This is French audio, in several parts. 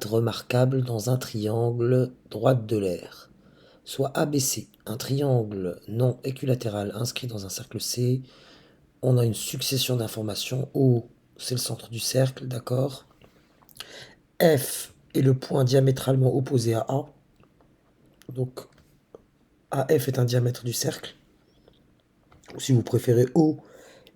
remarquable dans un triangle droite de l'air, soit ABC, un triangle non équilatéral inscrit dans un cercle C. On a une succession d'informations. O, c'est le centre du cercle, d'accord. F est le point diamétralement opposé à A. Donc AF est un diamètre du cercle. Ou si vous préférez, O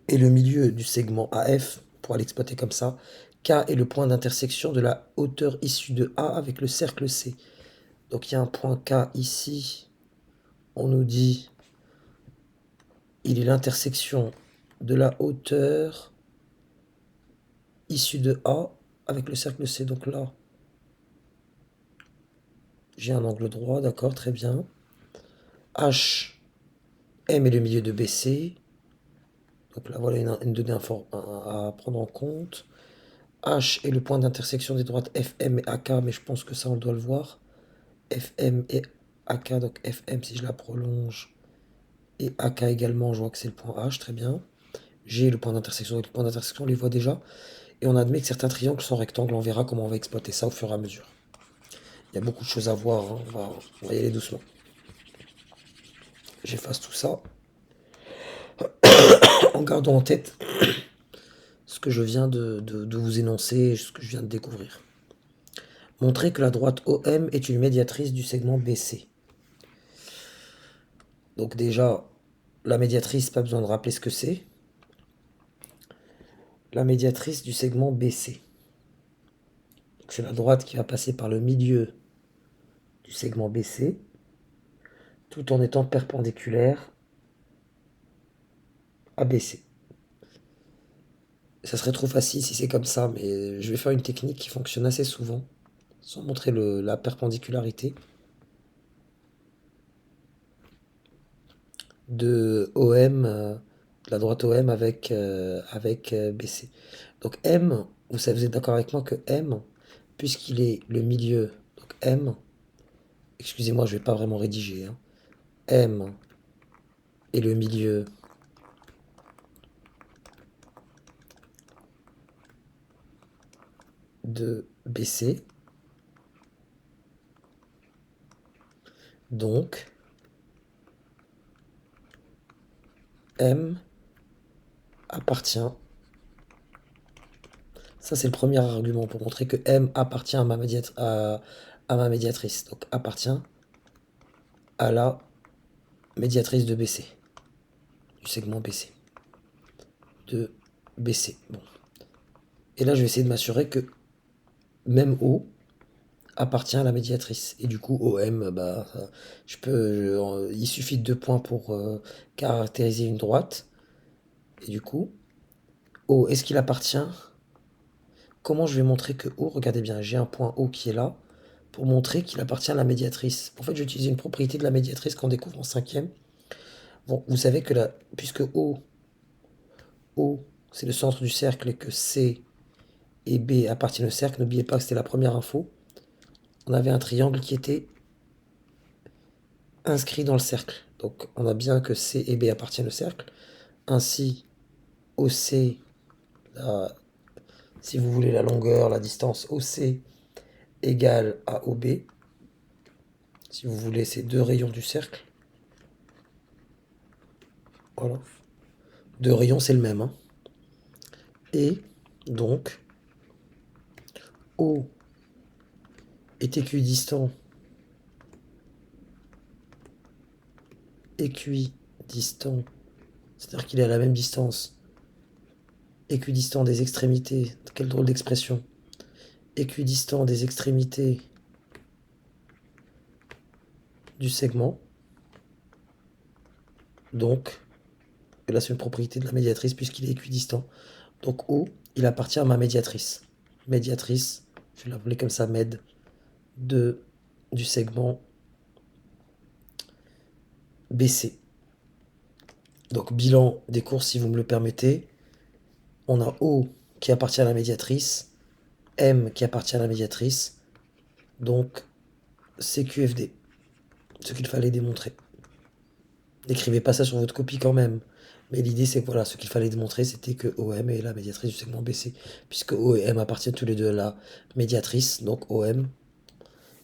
est le milieu du segment AF, pour l'exploiter comme ça. K est le point d'intersection de la hauteur issue de A avec le cercle C. Donc il y a un point K ici. On nous dit il est l'intersection de la hauteur issue de A avec le cercle C. Donc là, j'ai un angle droit, d'accord, très bien. H, M est le milieu de BC. Donc là, voilà une donnée à prendre en compte. H est le point d'intersection des droites FM et AK, mais je pense que ça, on doit le voir. FM et AK, donc FM, si je la prolonge, et AK également, je vois que c'est le point H, très bien. G, le point d'intersection, et le point d'intersection, on les voit déjà. Et on admet que certains triangles sont rectangles, on verra comment on va exploiter ça au fur et à mesure. Il y a beaucoup de choses à voir, hein. On va y aller doucement. J'efface tout ça, en gardant en tête ce que je viens de vous énoncer et ce que je viens de découvrir. Montrer que la droite OM est une médiatrice du segment BC. Donc déjà, la médiatrice, pas besoin de rappeler ce que c'est. La médiatrice du segment BC. C'est la droite qui va passer par le milieu du segment BC, tout en étant perpendiculaire à BC. Ça serait trop facile si c'est comme ça, mais je vais faire une technique qui fonctionne assez souvent, sans montrer la perpendicularité de OM, de la droite OM avec BC. Donc M, vous êtes d'accord avec moi que M, puisqu'il est le milieu, donc M, excusez-moi, je vais pas vraiment rédiger, hein. M est le milieu de BC, donc M appartient. Ça, c'est le premier argument pour montrer que M appartient à ma médiatrice. Donc appartient à la médiatrice de BC, du segment BC. De BC. Bon. Et là, je vais essayer de m'assurer que même O appartient à la médiatrice. Et du coup, OM, bah, il suffit de 2 points pour caractériser une droite. Et du coup, O, est-ce qu'il appartient? Comment je vais montrer que O, regardez bien, j'ai un point O qui est là, pour montrer qu'il appartient à la médiatrice. En fait, j'ai utilisé une propriété de la médiatrice qu'on découvre en cinquième. Bon, vous savez que puisque O, c'est le centre du cercle et que C et B appartiennent au cercle, n'oubliez pas que c'était la première info. On avait un triangle qui était inscrit dans le cercle. Donc on a bien que C et B appartiennent au cercle. Ainsi, OC, si vous voulez la longueur, la distance OC égale à OB. Si vous voulez ces deux rayons du cercle. Voilà. Deux rayons, c'est le même, hein. Et donc, O est équidistant. Équidistant, c'est-à-dire qu'il est à la même distance. Équidistant des extrémités. Quelle drôle d'expression. Équidistant des extrémités du segment. Donc, et là c'est une propriété de la médiatrice puisqu'il est équidistant. Donc O, il appartient à ma médiatrice. Médiatrice, je vais l'appeler comme ça, med, du segment BC. Donc bilan des courses si vous me le permettez. On a O qui appartient à la médiatrice, M qui appartient à la médiatrice, donc CQFD. Ce qu'il fallait démontrer. N'écrivez pas ça sur votre copie quand même. Mais l'idée, c'est que voilà, ce qu'il fallait démontrer, c'était que OM est la médiatrice du segment BC, puisque O et M appartiennent tous les deux à la médiatrice, donc OM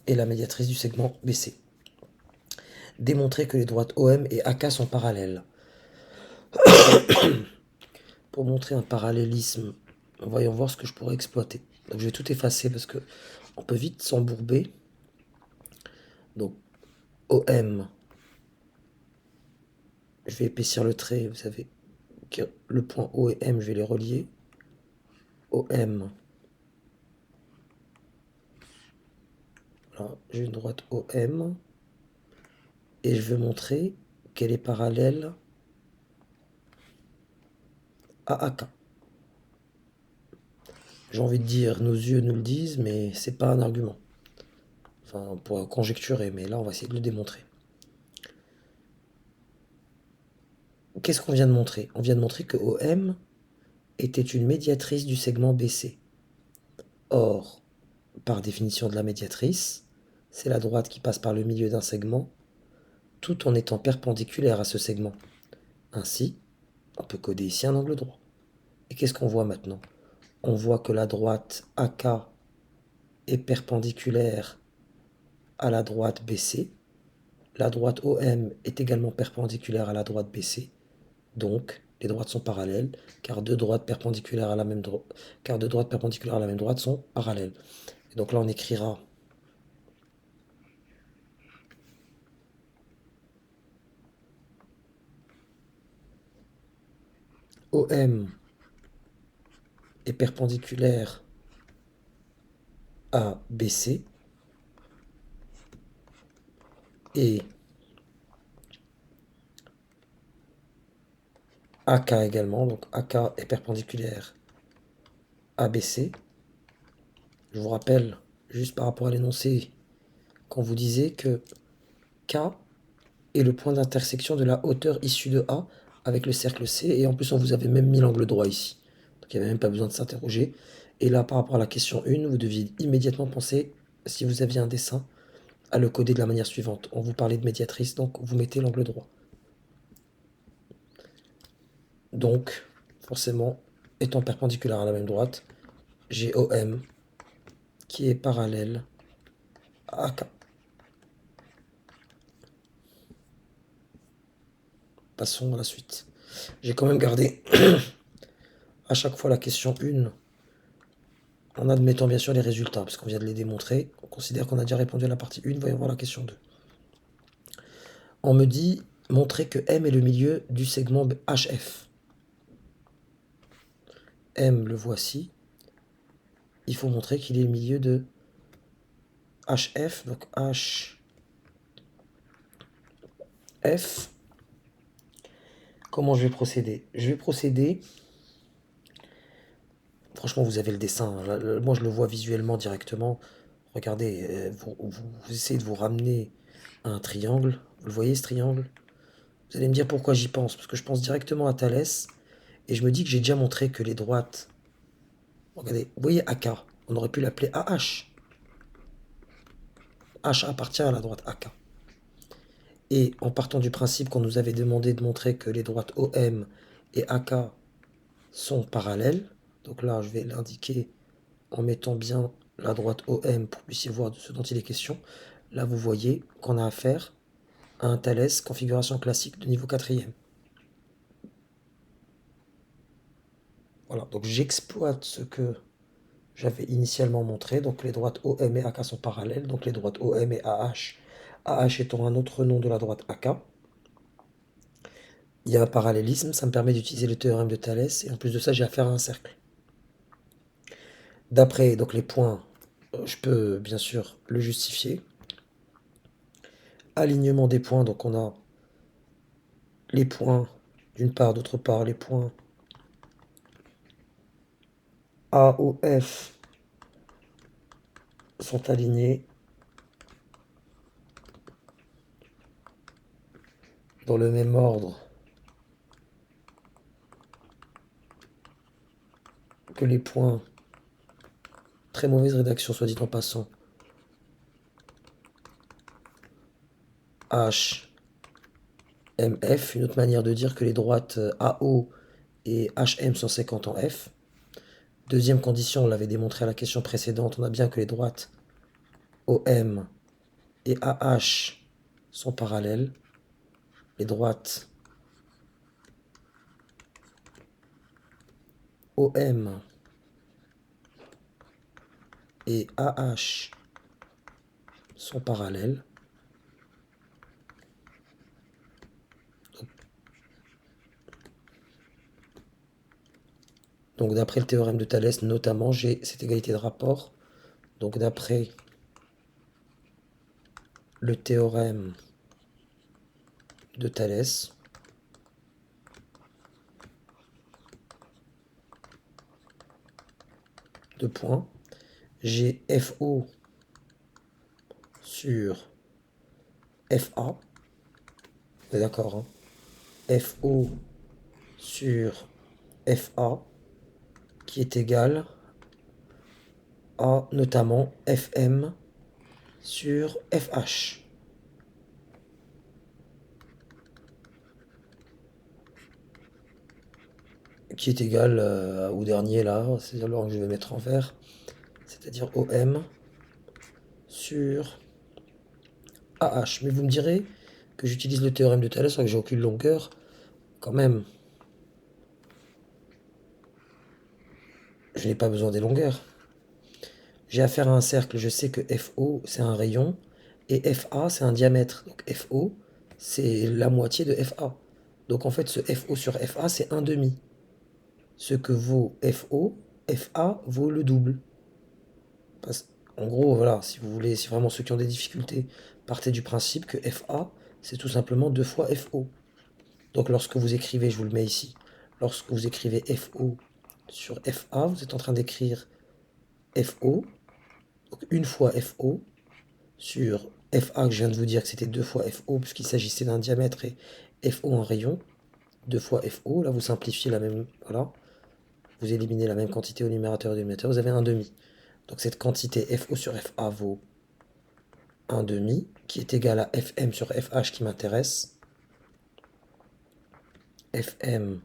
est la médiatrice du segment BC. Démontrer que les droites OM et AK sont parallèles. Pour montrer un parallélisme, voyons voir ce que je pourrais exploiter. Donc je vais tout effacer parce que on peut vite s'embourber. Donc OM, je vais épaissir le trait, vous savez, le point O et M, je vais les relier. OM, voilà, j'ai une droite OM, et je veux montrer qu'elle est parallèle à AK. J'ai envie de dire, nos yeux nous le disent, mais c'est pas un argument. Enfin, on pourrait conjecturer, mais là, on va essayer de le démontrer. Qu'est-ce qu'on vient de montrer? On vient de montrer que OM était une médiatrice du segment BC. Or, par définition de la médiatrice, c'est la droite qui passe par le milieu d'un segment, tout en étant perpendiculaire à ce segment. Ainsi, on peut coder ici un angle droit. Et qu'est-ce qu'on voit maintenant? On voit que la droite AK est perpendiculaire à la droite BC. La droite OM est également perpendiculaire à la droite BC. Donc, les droites sont parallèles, car deux droites perpendiculaires à la même droite sont parallèles. Et donc là, on écrira OM est perpendiculaire à BC et AK également. Donc AK est perpendiculaire à BC. Je vous rappelle, juste par rapport à l'énoncé, qu'on vous disait que K est le point d'intersection de la hauteur issue de A avec le cercle C. Et en plus, on vous avait même mis l'angle droit ici. Donc il n'y avait même pas besoin de s'interroger. Et là, par rapport à la question 1, vous deviez immédiatement penser, si vous aviez un dessin, à le coder de la manière suivante. On vous parlait de médiatrice, donc vous mettez l'angle droit. Donc, forcément, étant perpendiculaire à la même droite, j'ai OM qui est parallèle à AK. Passons à la suite. J'ai quand même gardé à chaque fois la question 1 en admettant bien sûr les résultats, parce qu'on vient de les démontrer. On considère qu'on a déjà répondu à la partie 1, voyons voir la question 2. On me dit montrer que M est le milieu du segment HF. M, le voici. Il faut montrer qu'il est le milieu de HF, donc HF. Comment je vais procéder? Je vais procéder... Franchement, vous avez le dessin. Là, moi, je le vois visuellement directement. Regardez, vous essayez de vous ramener à un triangle. Vous le voyez, ce triangle? Vous allez me dire pourquoi j'y pense. Parce que je pense directement à Thalès. Et je me dis que j'ai déjà montré que les droites... Regardez, vous voyez AK. On aurait pu l'appeler AH. H appartient à la droite AK. Et en partant du principe qu'on nous avait demandé de montrer que les droites OM et AK sont parallèles, donc là je vais l'indiquer en mettant bien la droite OM pour que vous puissiez voir de ce dont il est question. Là vous voyez qu'on a affaire à un Thalès configuration classique de niveau 4e. Voilà, donc j'exploite ce que j'avais initialement montré, donc les droites OM et AK sont parallèles, donc les droites OM et AH, AH étant un autre nom de la droite AK. Il y a un parallélisme, ça me permet d'utiliser le théorème de Thalès, et en plus de ça, j'ai affaire à un cercle. D'après donc les points, je peux bien sûr le justifier. Alignement des points, donc on a les points d'une part, d'autre part, les points A, O, F sont alignés dans le même ordre que les points. Très mauvaise rédaction, soit dit en passant. H MF, une autre manière de dire que les droites AO et HM sont 50 en F. Deuxième condition, on l'avait démontré à la question précédente, on a bien que les droites OM et AH sont parallèles. Les droites OM et AH sont parallèles. Donc d'après le théorème de Thalès, notamment, j'ai cette égalité de rapport. Donc d'après le théorème de Thalès, deux points, j'ai FO sur FA, vous êtes d'accord, hein? FO sur FA qui est égal à notamment FM sur FH. Qui est égal au dernier là, c'est alors que je vais mettre en vert, c'est-à-dire OM sur AH. Mais vous me direz que j'utilise le théorème de Thalès alors que j'ai aucune longueur. Quand même, je n'ai pas besoin des longueurs. J'ai affaire à un cercle, je sais que FO c'est un rayon et FA c'est un diamètre. Donc FO c'est la moitié de FA. Donc en fait ce FO sur FA c'est un demi. Ce que vaut FO, FA vaut le double. En gros, voilà, si vous voulez, si vraiment ceux qui ont des difficultés, partez du principe que FA, c'est tout simplement 2 fois FO. Donc lorsque vous écrivez, je vous le mets ici, lorsque vous écrivez FO sur FA, vous êtes en train d'écrire FO, donc une fois FO, sur FA, que je viens de vous dire que c'était 2 fois FO, puisqu'il s'agissait d'un diamètre et FO en rayon, 2 fois FO, là vous simplifiez la même, voilà, vous éliminez la même quantité au numérateur et au dénominateur, vous avez un demi. Donc cette quantité FO sur FA vaut un demi, qui est égal à Fm sur Fh qui m'intéresse. Fm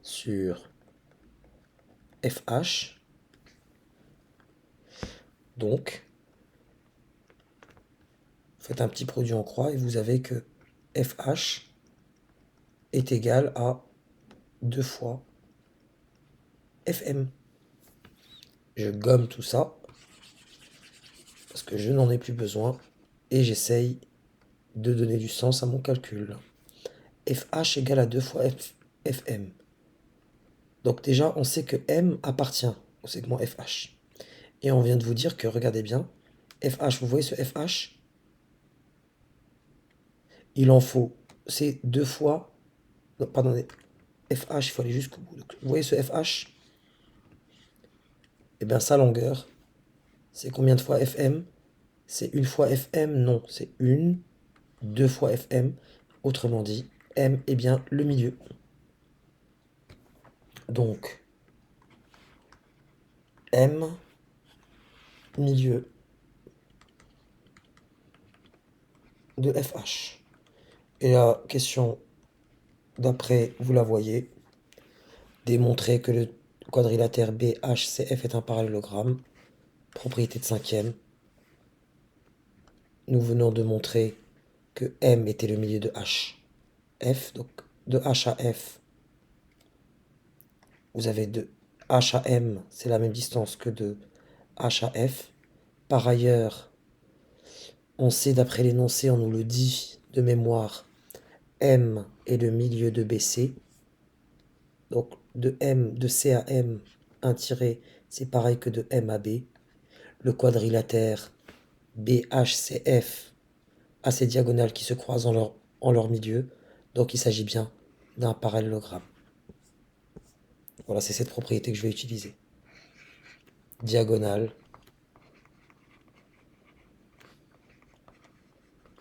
sur Fh. Donc, faites un petit produit en croix et vous avez que Fh est égal à 2 fois Fm. Je gomme tout ça parce que je n'en ai plus besoin et j'essaye de donner du sens à mon calcul. Fh égale à 2 fois Fm. Donc déjà, on sait que M appartient au segment Fh. Et on vient de vous dire que, regardez bien, FH, vous voyez ce FH? Il en faut, c'est 2 fois, non, pardonnez, FH, il faut aller jusqu'au bout. Donc, vous voyez ce FH? Eh bien, sa longueur, c'est combien de fois FM? C'est une fois FM? Non, c'est une, 2 fois FM. Autrement dit, M est bien le milieu. Donc, M, milieu de FH. Et la question d'après, vous la voyez, démontrer que le quadrilatère BHCF est un parallélogramme. Propriété de cinquième. Nous venons de montrer que M était le milieu de H. F, donc de H à F, vous avez de H à M, c'est la même distance que de H à F. Par ailleurs, on sait d'après l'énoncé, on nous le dit de mémoire, M est le milieu de BC. Donc de C à M, un tiré, c'est pareil que de M à B. Le quadrilatère BHCF a ces diagonales qui se croisent en leur milieu. Donc il s'agit bien d'un parallélogramme. Voilà, c'est cette propriété que je vais utiliser. Diagonale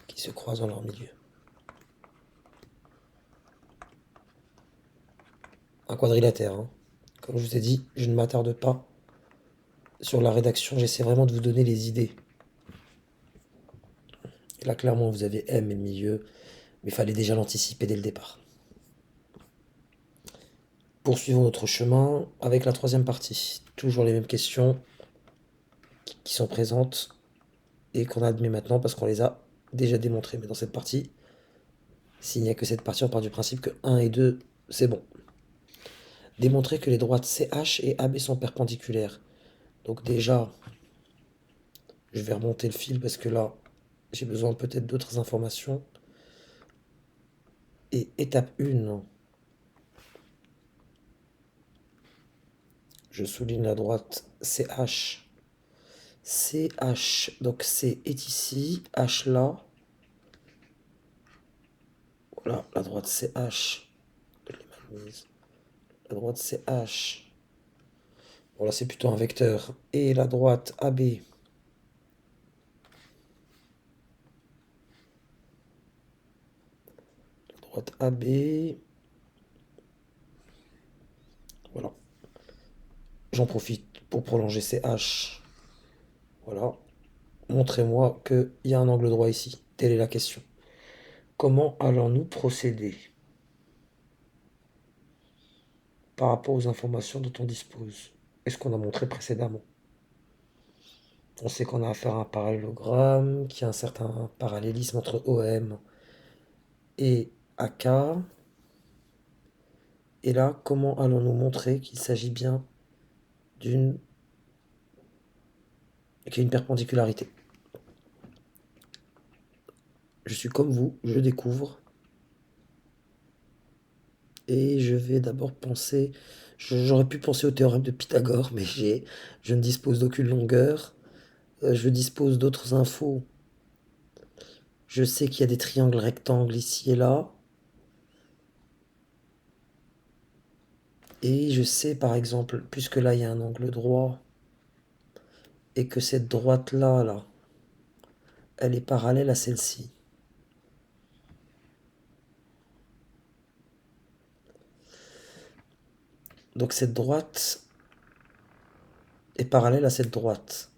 qui se croisent en leur milieu. Un quadrilatère, hein. Comme je vous ai dit, je ne m'attarde pas sur la rédaction, j'essaie vraiment de vous donner les idées. Et là, clairement, vous avez M et le milieu. Mais il fallait déjà l'anticiper dès le départ. Poursuivons notre chemin avec la troisième partie. Toujours les mêmes questions qui sont présentes et qu'on admet maintenant parce qu'on les a déjà démontrées. Mais dans cette partie, s'il n'y a que cette partie, on part du principe que 1 et 2, c'est bon. Démontrer que les droites CH et AB sont perpendiculaires. Donc déjà, je vais remonter le fil parce que là, j'ai besoin peut-être d'autres informations. Et étape 1, je souligne la droite CH. CH, donc C est ici, H là. Voilà, la droite CH. Je l'ai mal mise. La droite CH. Bon là c'est plutôt un vecteur. Et la droite AB. La droite AB. Voilà. J'en profite pour prolonger CH. Voilà. Montrez-moi qu'il y a un angle droit ici. Telle est la question. Comment allons-nous procéder par rapport aux informations dont on dispose? Est-ce qu'on a montré précédemment? On sait qu'on a affaire à un parallélogramme, qu'il y a un certain parallélisme entre OM et AK. Et là, comment allons-nous montrer qu'il s'agit bien qu'il y a une perpendicularitée? Je suis comme vous, je découvre. Et je vais d'abord penser... J'aurais pu penser au théorème de Pythagore, mais je ne dispose d'aucune longueur. Je dispose d'autres infos. Je sais qu'il y a des triangles rectangles ici et là. Et je sais par exemple, puisque là il y a un angle droit, et que cette droite-là, là, elle est parallèle à celle-ci. Donc cette droite est parallèle à cette droite.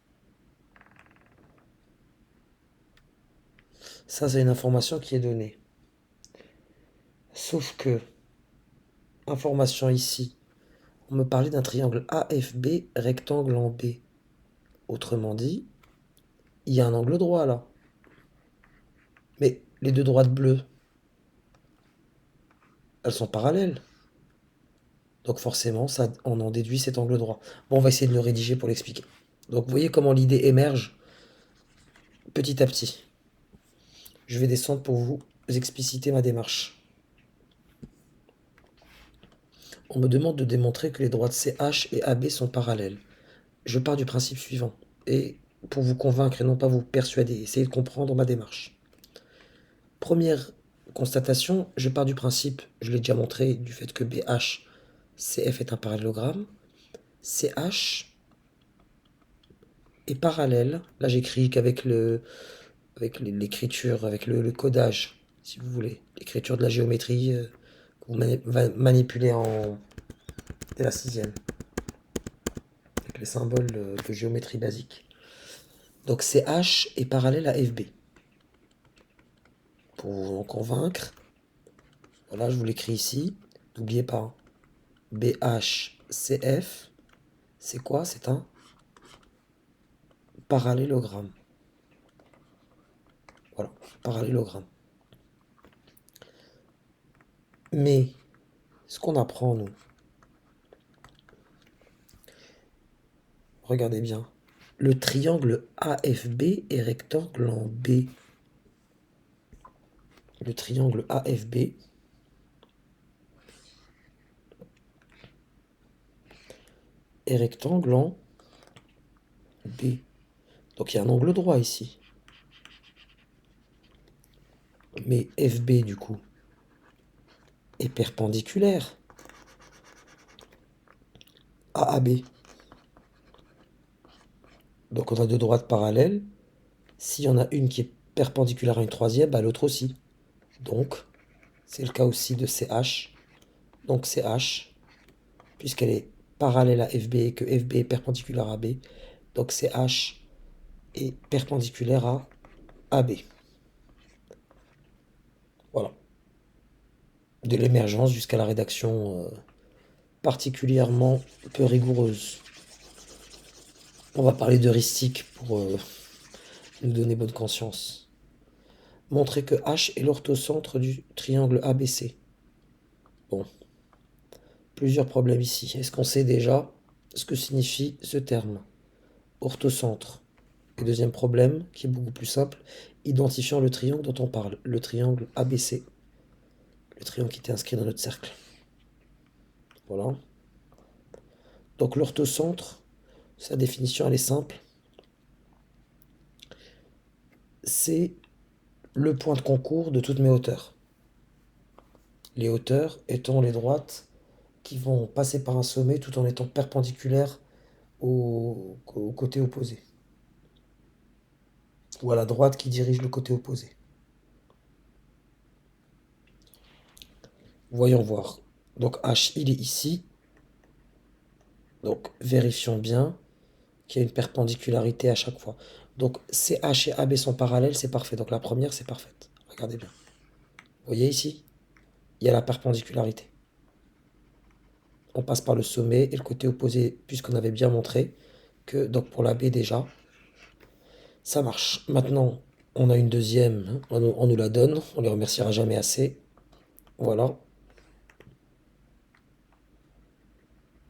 Ça, c'est une information qui est donnée. Sauf que, information ici, on me parlait d'un triangle AFB rectangle en B. Autrement dit, il y a un angle droit là. Mais les deux droites bleues, elles sont parallèles. Donc forcément, ça, on en déduit cet angle droit. Bon, on va essayer de le rédiger pour l'expliquer. Donc vous voyez comment l'idée émerge petit à petit. Je vais descendre pour vous expliciter ma démarche. On me demande de démontrer que les droites CH et AB sont parallèles. Je pars du principe suivant. Et pour vous convaincre et non pas vous persuader, essayez de comprendre ma démarche. Première constatation, je pars du principe, je l'ai déjà montré, du fait que BH, CF est un parallélogramme. CH est parallèle. Là, j'écris qu'avec l'écriture, avec le codage, si vous voulez, l'écriture de la géométrie que vous manipulez dès la sixième, avec les symboles de géométrie basique. Donc CH est parallèle à FB. Pour vous en convaincre, voilà, je vous l'écris ici. N'oubliez pas, BHCF, c'est quoi? C'est un parallélogramme. Voilà, parallélogramme. Mais, ce qu'on apprend, nous, regardez bien, le triangle AFB est rectangle en B. Le triangle AFB est rectangle en B. Donc il y a un angle droit ici. Mais FB, du coup, est perpendiculaire à AB. Donc on a deux droites parallèles. S'il y en a une qui est perpendiculaire à une troisième, bah l'autre aussi. Donc, c'est le cas aussi de CH. Donc CH, puisqu'elle est parallèle à FB et que FB est perpendiculaire à B, donc CH est perpendiculaire à AB. Voilà. de l'émergence jusqu'à la rédaction particulièrement peu rigoureuse. On va parler d'heuristique pour nous donner bonne conscience. Montrer que H est l'orthocentre du triangle ABC. Bon, plusieurs problèmes ici. Est-ce qu'on sait déjà ce que signifie ce terme? Orthocentre. Et deuxième problème, qui est beaucoup plus simple, identifiant le triangle dont on parle, le triangle ABC. Le triangle qui était inscrit dans notre cercle. Voilà. Donc l'orthocentre, sa définition elle est simple. C'est le point de concours de toutes mes hauteurs. Les hauteurs étant les droites qui vont passer par un sommet tout en étant perpendiculaires au côté opposé. Ou à la droite qui dirige le côté opposé. Voyons voir. Donc H, il est ici. Donc vérifions bien qu'il y a une perpendicularité à chaque fois. Donc CH et AB sont parallèles, c'est parfait. Donc la première, c'est parfaite. Regardez bien. Vous voyez ici, il y a la perpendicularité. On passe par le sommet et le côté opposé, puisqu'on avait bien montré que, donc pour la B déjà, ça marche. Maintenant, on a une deuxième, hein, on nous la donne, on les remerciera jamais assez. Voilà.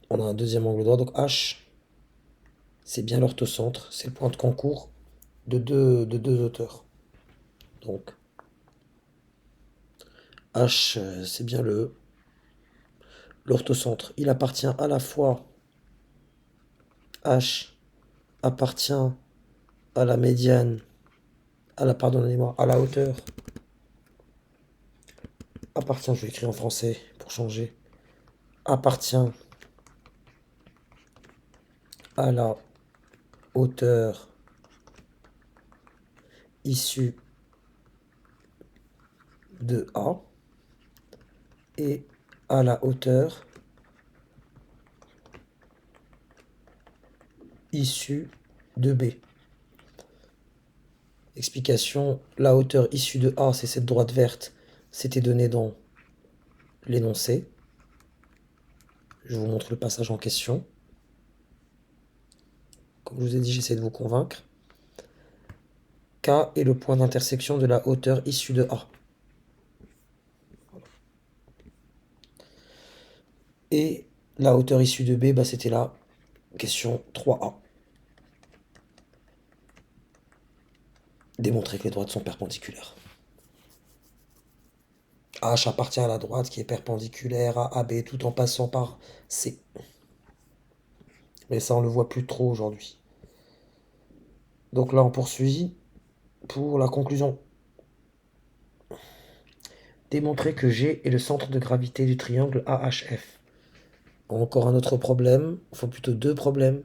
On a un deuxième angle droit, donc H, c'est bien l'orthocentre, c'est le point de concours de deux auteurs. Donc, H, c'est bien l'orthocentre. Il appartient à la fois, H appartient à la médiane, pardonnez-moi, à la hauteur, appartient, je vais écrire en français pour changer, appartient à la hauteur issue de A et à la hauteur issue de B. Explication, la hauteur issue de A, c'est cette droite verte, c'était donné dans l'énoncé. Je vous montre le passage en question. Comme je vous ai dit, j'essaie de vous convaincre. K est le point d'intersection de la hauteur issue de A. Et la hauteur issue de B, bah, c'était la question 3A. Démontrer que les droites sont perpendiculaires. H appartient à la droite qui est perpendiculaire à AB tout en passant par C. Mais ça, on le voit plus trop aujourd'hui. Donc là, on poursuit pour la conclusion. Démontrer que G est le centre de gravité du triangle AHF. Encore un autre problème, enfin plutôt deux problèmes.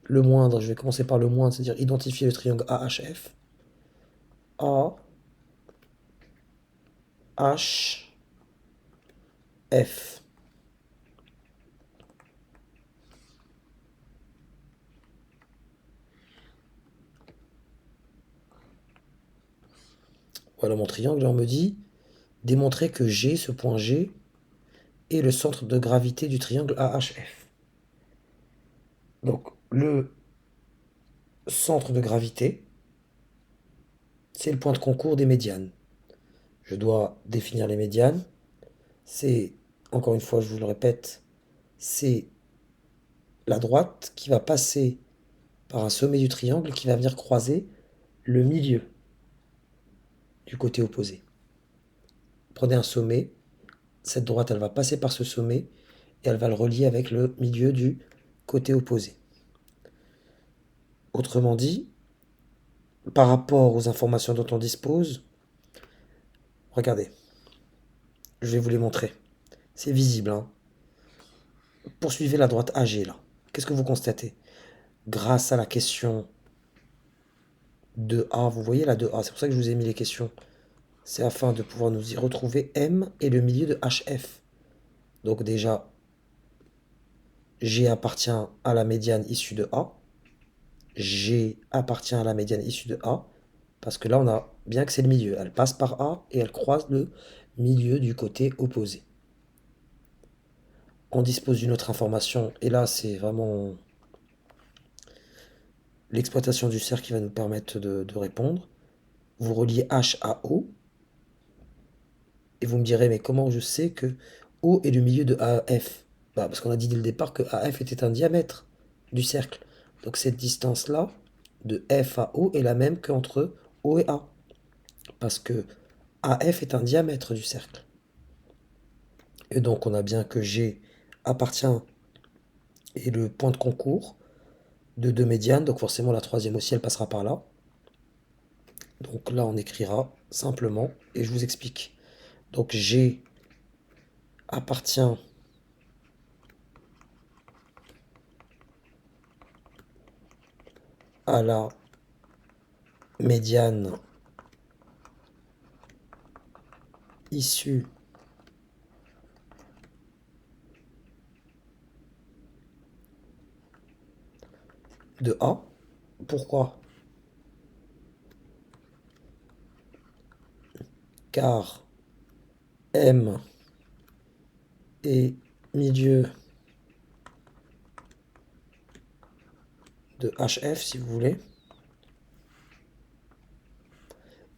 Le moindre, je vais commencer par le moindre, c'est-à-dire identifier le triangle AHF. A, H, F. Voilà mon triangle, et on me dit démontrer que G, ce point G, est le centre de gravité du triangle AHF. Donc le centre de gravité, c'est le point de concours des médianes. Je dois définir les médianes. C'est, encore une fois, je vous le répète, c'est la droite qui va passer par un sommet du triangle qui va venir croiser le milieu du côté opposé. Prenez un sommet, cette droite, elle va passer par ce sommet et elle va le relier avec le milieu du côté opposé. Autrement dit, par rapport aux informations dont on dispose, regardez, je vais vous les montrer. C'est visible, hein. Poursuivez la droite AG là. Qu'est-ce que vous constatez? Grâce à la question de A, vous voyez la de A, c'est pour ça que je vous ai mis les questions. C'est afin de pouvoir nous y retrouver M et le milieu de HF. Donc déjà, G appartient à la médiane issue de A. G appartient à la médiane issue de A. Parce que là, on a bien que c'est le milieu. Elle passe par A et elle croise le milieu du côté opposé. On dispose d'une autre information, et là, c'est vraiment l'exploitation du cercle qui va nous permettre de répondre. Vous reliez H à O, et vous me direz, mais comment je sais que O est le milieu de AF? Bah, parce qu'on a dit dès le départ que AF était un diamètre du cercle. Donc cette distance-là, de F à O, est la même qu'entre O et A. Parce que AF est un diamètre du cercle. Et donc on a bien que G appartient et le point de concours de deux médianes, donc forcément la troisième aussi elle passera par là. Donc là on écrira simplement et je vous explique. Donc G appartient à la médiane issue de A. Pourquoi? Car M est milieu de HF si vous voulez.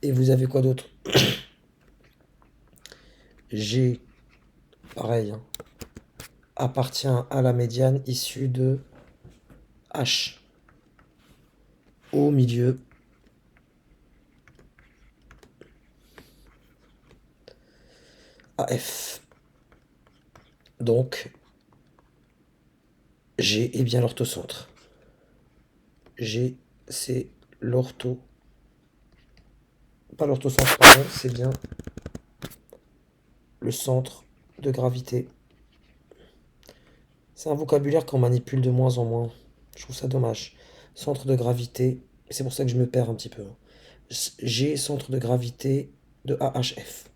Et vous avez quoi d'autre? G, pareil, hein, appartient à la médiane issue de H au milieu AF. Donc G est bien l'orthocentre. G, c'est l'ortho. Pas l'orthocentre, pardon, c'est bien le centre de gravité. C'est un vocabulaire qu'on manipule de moins en moins. Je trouve ça dommage. Centre de gravité, c'est pour ça que je me perds un petit peu. G, centre de gravité de AHF.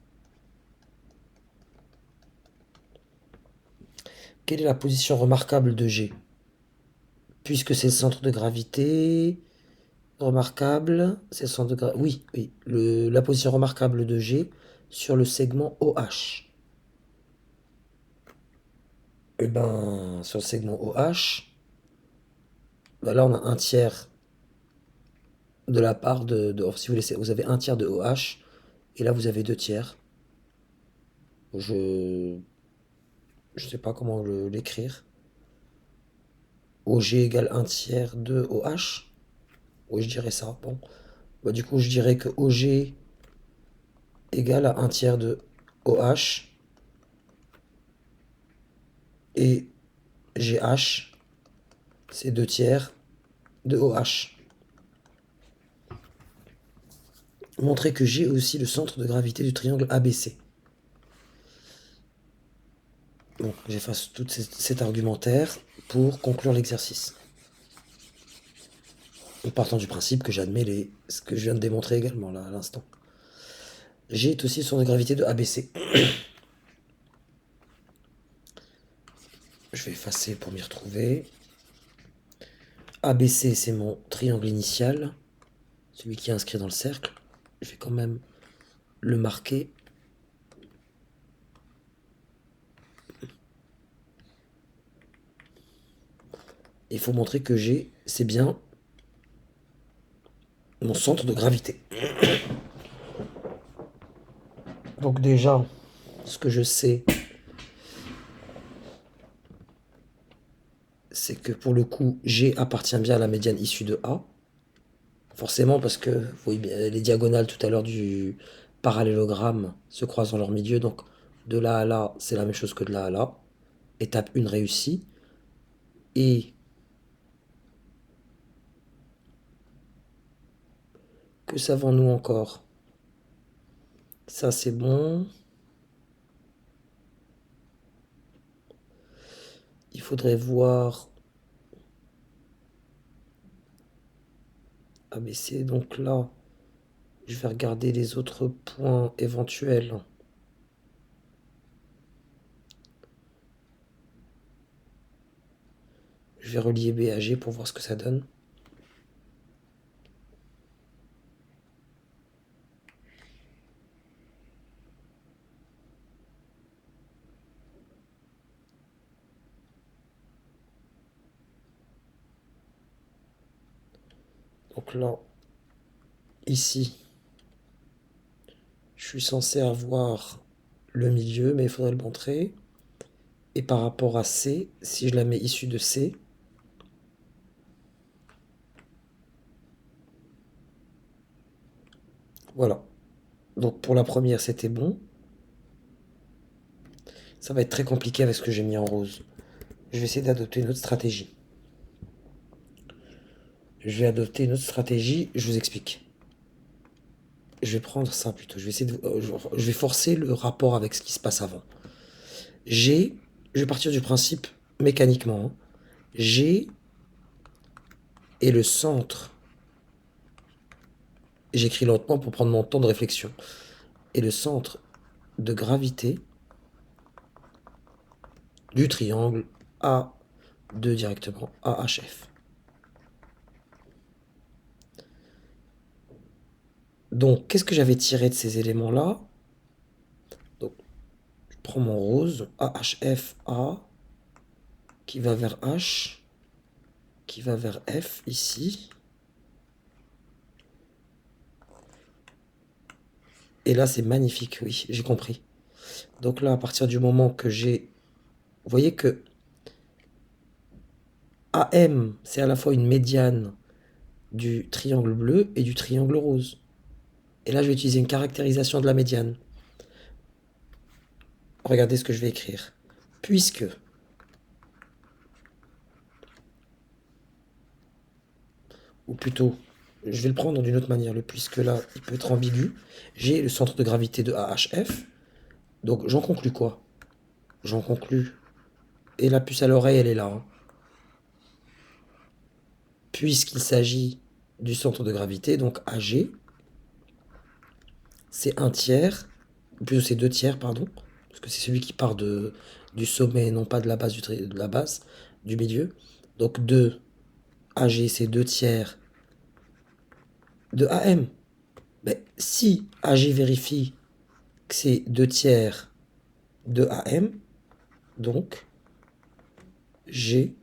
Quelle est la position remarquable de G? Puisque c'est le centre de gravité remarquable, c'est le centre de gravité. Oui, oui, la position remarquable de G sur le segment OH. Et ben, sur le segment OH, ben là on a un tiers de la part si vous laissez, vous avez un tiers de OH, et là vous avez deux tiers. Je je sais pas comment l'écrire. OG égale un tiers de OH. Oui, je dirais ça. Bon, bah, du coup, je dirais que OG égale à un tiers de OH et GH, c'est deux tiers de OH. Montrer que G est aussi le centre de gravité du triangle ABC. Bon, j'efface tout cet argumentaire pour conclure l'exercice. En partant du principe que j'admets ce que je viens de démontrer également là à l'instant. G est aussi le centre de gravité de ABC. Je vais effacer pour m'y retrouver. ABC, c'est mon triangle initial, celui qui est inscrit dans le cercle. Je vais quand même le marquer. Il faut montrer que G, c'est bien mon centre de gravité. Donc déjà, ce que je sais, c'est que pour le coup, G appartient bien à la médiane issue de A. Forcément, parce que vous voyez bien, les diagonales tout à l'heure du parallélogramme se croisent dans leur milieu. Donc de là à là, c'est la même chose que de là à là. Étape 1 réussie. Et que savons-nous encore? Ça, c'est bon. Il faudrait voir ABC. Donc là, je vais regarder les autres points éventuels. Je vais relier B à G pour voir ce que ça donne. Donc là, ici, je suis censé avoir le milieu, mais il faudrait le montrer. Et par rapport à C, si je la mets issue de C, voilà. Donc pour la première, c'était bon. Ça va être très compliqué avec ce que j'ai mis en rose. Je vais essayer d'adopter une autre stratégie. Je vais adopter une autre stratégie, je vous explique. Je vais prendre ça plutôt. Je vais essayer de, je vais forcer le rapport avec ce qui se passe avant. Je vais partir du principe mécaniquement. G est le centre. J'écris lentement pour prendre mon temps de réflexion. Et le centre de gravité du triangle A2 directement, AHF. Donc, qu'est-ce que j'avais tiré de ces éléments-là? Donc, je prends mon rose, AHF, A, qui va vers H, qui va vers F, ici. Et là, c'est magnifique, oui, j'ai compris. Donc là, à partir du moment que j'ai... Vous voyez que AM, c'est à la fois une médiane du triangle bleu et du triangle rose. Et là, je vais utiliser une caractérisation de la médiane. Regardez ce que je vais écrire. Puisque, ou plutôt, je vais le prendre d'une autre manière. Le puisque là, il peut être ambigu. J'ai le centre de gravité de AHF. Donc j'en conclus quoi? J'en conclus. Et la puce à l'oreille, elle est là. Hein. Puisqu'il s'agit du centre de gravité, donc AG, c'est un tiers, ou plutôt c'est deux tiers, pardon, parce que c'est celui qui part du sommet, non pas de la base de la base, du milieu. Donc 2 AG, c'est deux tiers de AM. Mais si AG vérifie que c'est deux tiers de AM, donc G,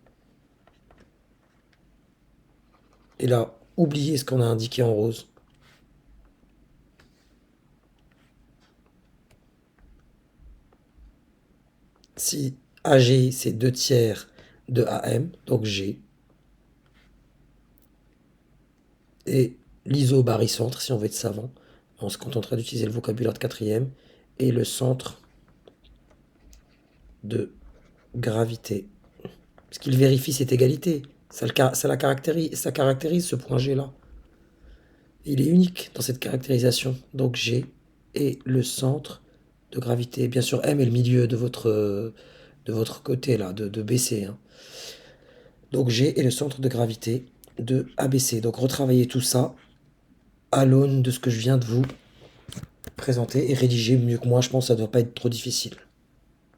et là, oubliez ce qu'on a indiqué en rose. Si AG, c'est deux tiers de AM, donc G, et l'isobarycentre, si on veut être savant, on se contenterait d'utiliser le vocabulaire de quatrième, et le centre de gravité. Parce qu'il vérifie cette égalité. Ça caractérise ce point G là. Il est unique dans cette caractérisation. Donc G est le centre de gravité. Bien sûr, M est le milieu de votre côté là, de BC. Hein. Donc G est le centre de gravité de ABC. Donc retravaillez tout ça à l'aune de ce que je viens de vous présenter et rédiger mieux que moi. Je pense que ça ne doit pas être trop difficile.